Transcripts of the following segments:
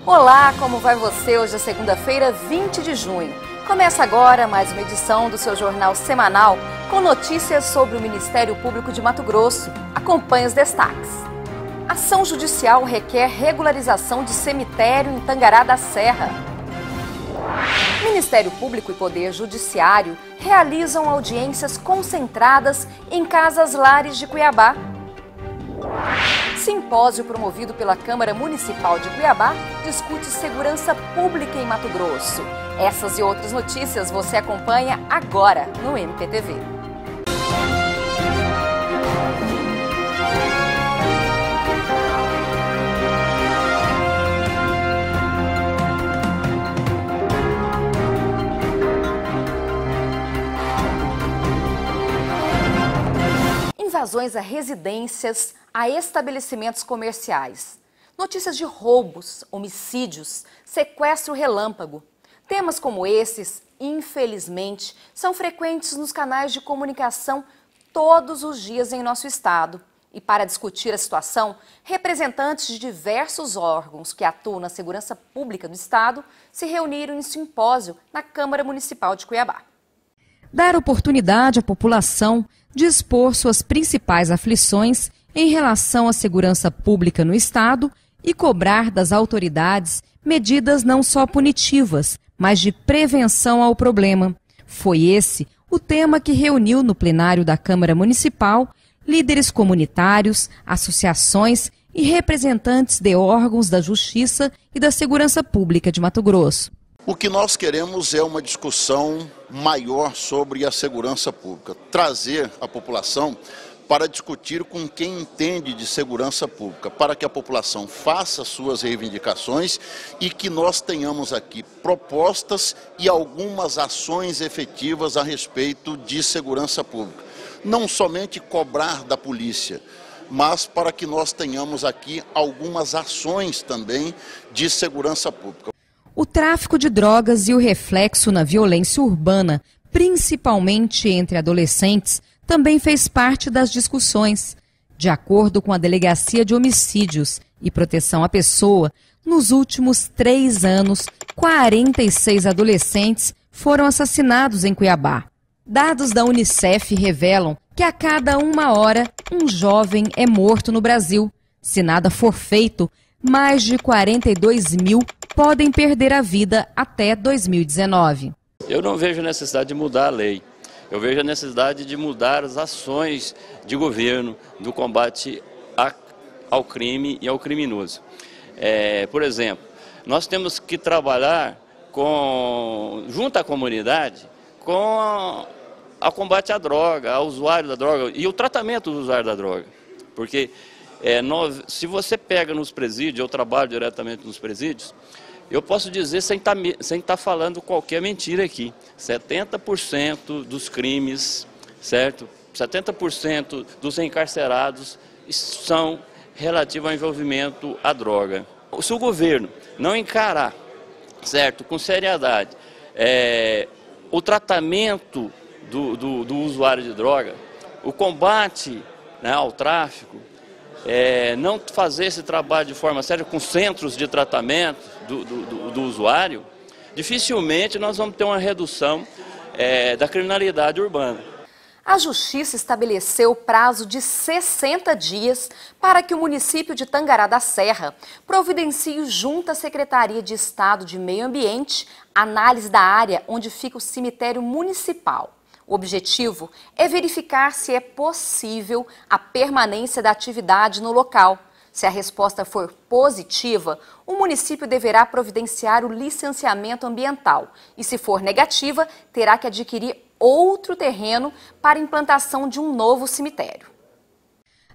Olá, como vai você? Hoje é segunda-feira, 20 de junho. Começa agora mais uma edição do seu jornal semanal com notícias sobre o Ministério Público de Mato Grosso. Acompanhe os destaques. Ação judicial requer regularização de cemitério em Tangará da Serra. Ministério Público e Poder Judiciário realizam audiências concentradas em casas-lares de Cuiabá. Simpósio promovido pela Câmara Municipal de Cuiabá discute segurança pública em Mato Grosso. Essas e outras notícias você acompanha agora no MPTV. Invasões a residências, a estabelecimentos comerciais. Notícias de roubos, homicídios, sequestro relâmpago. Temas como esses, infelizmente, são frequentes nos canais de comunicação todos os dias em nosso estado. E para discutir a situação, representantes de diversos órgãos que atuam na segurança pública do estado se reuniram em simpósio na Câmara Municipal de Cuiabá. Dar oportunidade à população de expor suas principais aflições em relação à segurança pública no estado e cobrar das autoridades medidas não só punitivas, mas de prevenção ao problema. Foi esse o tema que reuniu no plenário da Câmara Municipal líderes comunitários, associações e representantes de órgãos da Justiça e da Segurança Pública de Mato Grosso. O que nós queremos é uma discussão maior sobre a segurança pública, trazer a população para discutir com quem entende de segurança pública, para que a população faça suas reivindicações e que nós tenhamos aqui propostas e algumas ações efetivas a respeito de segurança pública. Não somente cobrar da polícia, mas para que nós tenhamos aqui algumas ações também de segurança pública. O tráfico de drogas e o reflexo na violência urbana, principalmente entre adolescentes, também fez parte das discussões. De acordo com a Delegacia de Homicídios e Proteção à Pessoa, nos últimos 3 anos, 46 adolescentes foram assassinados em Cuiabá. Dados da Unicef revelam que a cada 1 hora, um jovem é morto no Brasil. Se nada for feito, mais de 42 mil podem perder a vida até 2019. Eu não vejo necessidade de mudar a lei. Eu vejo a necessidade de mudar as ações de governo do combate ao crime e ao criminoso. Por exemplo, nós temos que trabalhar junto à comunidade com ao combate à droga, ao usuário da droga e o tratamento do usuário da droga. Porque se você pega nos presídios, eu trabalho diretamente nos presídios, eu posso dizer, sem estar falando qualquer mentira aqui, 70% dos crimes, certo? 70% dos encarcerados são relativos ao envolvimento à droga. Se o governo não encarar, certo, com seriedade, o tratamento do usuário de droga, o combate, né, ao tráfico, não fazer esse trabalho de forma séria com centros de tratamento do usuário, dificilmente nós vamos ter uma redução da criminalidade urbana. A Justiça estabeleceu prazo de 60 dias para que o município de Tangará da Serra providencie junto à Secretaria de Estado de Meio Ambiente análise da área onde fica o cemitério municipal. O objetivo é verificar se é possível a permanência da atividade no local. Se a resposta for positiva, o município deverá providenciar o licenciamento ambiental e, se for negativa, terá que adquirir outro terreno para a implantação de um novo cemitério.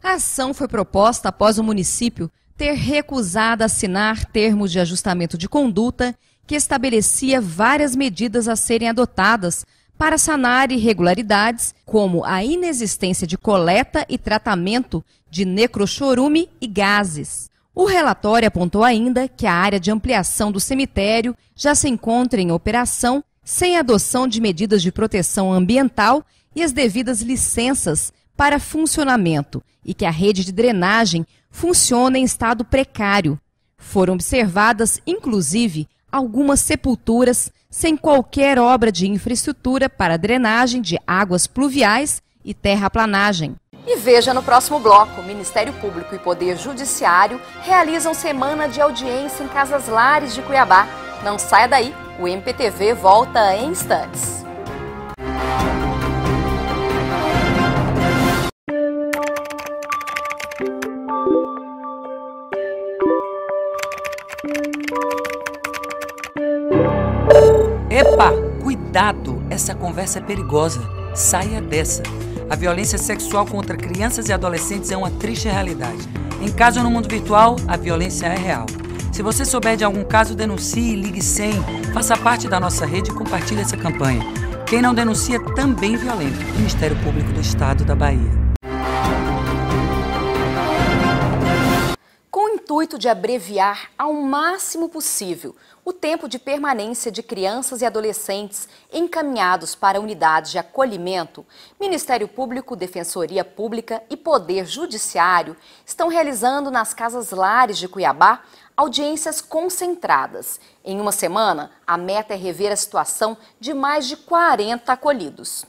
A ação foi proposta após o município ter recusado assinar termos de ajustamento de conduta que estabelecia várias medidas a serem adotadas para sanar irregularidades, como a inexistência de coleta e tratamento de necrochorume e gases. O relatório apontou ainda que a área de ampliação do cemitério já se encontra em operação sem adoção de medidas de proteção ambiental e as devidas licenças para funcionamento e que a rede de drenagem funciona em estado precário. Foram observadas, inclusive, algumas sepulturas sem qualquer obra de infraestrutura para drenagem de águas pluviais e terraplanagem. E veja no próximo bloco, Ministério Público e Poder Judiciário realizam semana de audiência em Casas Lares de Cuiabá. Não saia daí, o MPTV volta em instantes. Epa, cuidado, essa conversa é perigosa. Saia dessa. A violência sexual contra crianças e adolescentes é uma triste realidade. Em casa ou no mundo virtual, a violência é real. Se você souber de algum caso, denuncie, ligue 100, faça parte da nossa rede e compartilhe essa campanha. Quem não denuncia também é violento. Ministério Público do Estado da Bahia. Com o intuito de abreviar ao máximo possível o tempo de permanência de crianças e adolescentes encaminhados para unidades de acolhimento, Ministério Público, Defensoria Pública e Poder Judiciário estão realizando nas Casas Lares de Cuiabá audiências concentradas. Em uma semana, a meta é rever a situação de mais de 40 acolhidos.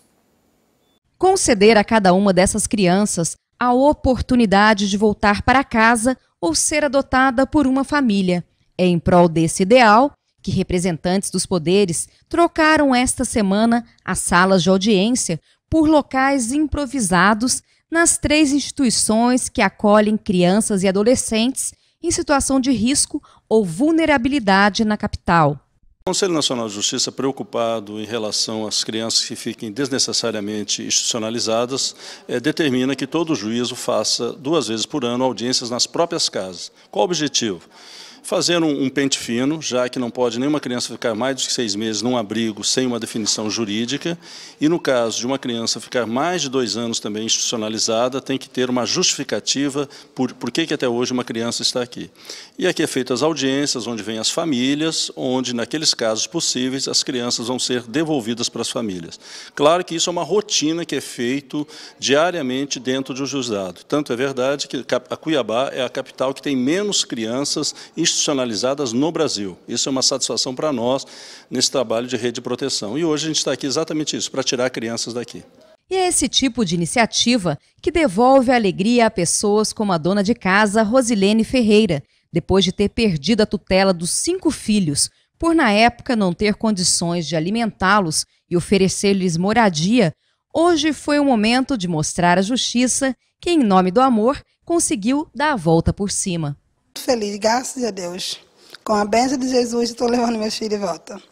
Conceder a cada uma dessas crianças a oportunidade de voltar para casa ou ser adotada por uma família. É em prol desse ideal que representantes dos poderes trocaram esta semana as salas de audiência por locais improvisados nas 3 instituições que acolhem crianças e adolescentes em situação de risco ou vulnerabilidade na capital. O Conselho Nacional de Justiça, preocupado em relação às crianças que fiquem desnecessariamente institucionalizadas, determina que todo juízo faça 2 vezes por ano audiências nas próprias casas. Qual o objetivo? Fazer um pente fino, já que não pode nenhuma criança ficar mais de 6 meses num abrigo sem uma definição jurídica, e no caso de uma criança ficar mais de 2 anos também institucionalizada, tem que ter uma justificativa por que até hoje uma criança está aqui. E aqui é feitas as audiências, onde vêm as famílias, onde naqueles casos possíveis as crianças vão ser devolvidas para as famílias. Claro que isso é uma rotina que é feito diariamente dentro do juizado. Tanto é verdade que a Cuiabá é a capital que tem menos crianças institucionalizadas no Brasil. Isso é uma satisfação para nós nesse trabalho de rede de proteção. E hoje a gente está aqui exatamente isso, para tirar crianças daqui. E é esse tipo de iniciativa que devolve a alegria a pessoas como a dona de casa Rosilene Ferreira, depois de ter perdido a tutela dos 5 filhos, por na época não ter condições de alimentá-los e oferecer-lhes moradia. Hoje foi o momento de mostrar à justiça que, em nome do amor, conseguiu dar a volta por cima. Feliz, graças a Deus. Com a bênção de Jesus, estou levando meus filhos de volta.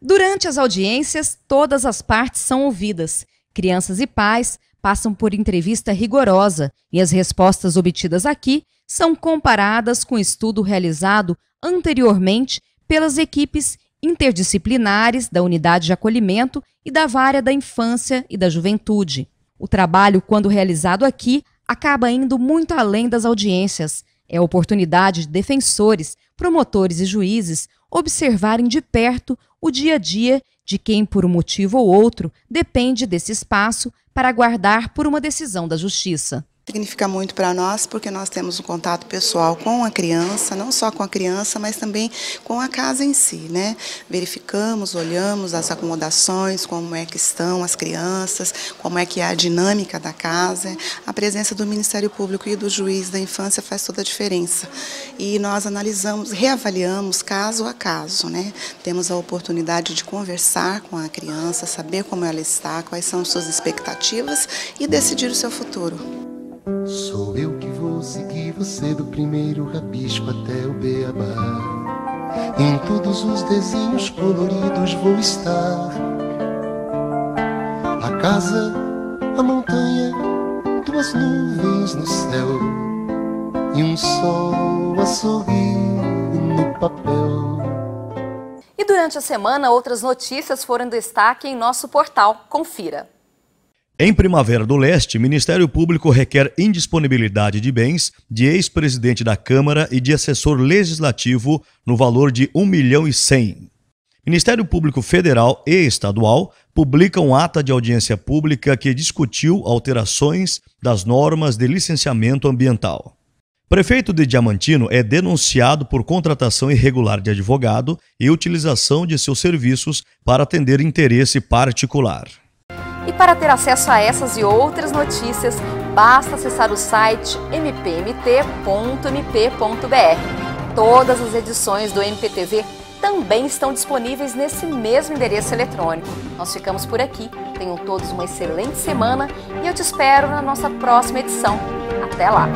Durante as audiências, todas as partes são ouvidas. Crianças e pais passam por entrevista rigorosa e as respostas obtidas aqui são comparadas com estudo realizado anteriormente pelas equipes interdisciplinares da Unidade de Acolhimento e da Vara da Infância e da Juventude. O trabalho, quando realizado aqui, acaba indo muito além das audiências. É a oportunidade de defensores, promotores e juízes observarem de perto o dia a dia de quem, por um motivo ou outro, depende desse espaço para aguardar por uma decisão da Justiça. Significa muito para nós porque nós temos um contato pessoal com a criança, não só com a criança, mas também com a casa em si, né? Verificamos, olhamos as acomodações, como é que estão as crianças, como é que é a dinâmica da casa. A presença do Ministério Público e do juiz da infância faz toda a diferença. E nós analisamos, reavaliamos caso a caso, né? Temos a oportunidade de conversar com a criança, saber como ela está, quais são suas expectativas e decidir o seu futuro. Sou eu que vou seguir você do primeiro rabisco até o beabá. Em todos os desenhos coloridos vou estar. A casa, a montanha, 2 nuvens no céu e um sol a sorrir no papel. E durante a semana, outras notícias foram em destaque em nosso portal. Confira. Em Primavera do Leste, Ministério Público requer indisponibilidade de bens de ex-presidente da Câmara e de assessor legislativo no valor de 1.100.000. Ministério Público Federal e Estadual publicam ata de audiência pública que discutiu alterações das normas de licenciamento ambiental. Prefeito de Diamantino é denunciado por contratação irregular de advogado e utilização de seus serviços para atender interesse particular. E para ter acesso a essas e outras notícias, basta acessar o site mpmt.mp.br. Todas as edições do MPTV também estão disponíveis nesse mesmo endereço eletrônico. Nós ficamos por aqui. Tenham todos uma excelente semana e eu te espero na nossa próxima edição. Até lá!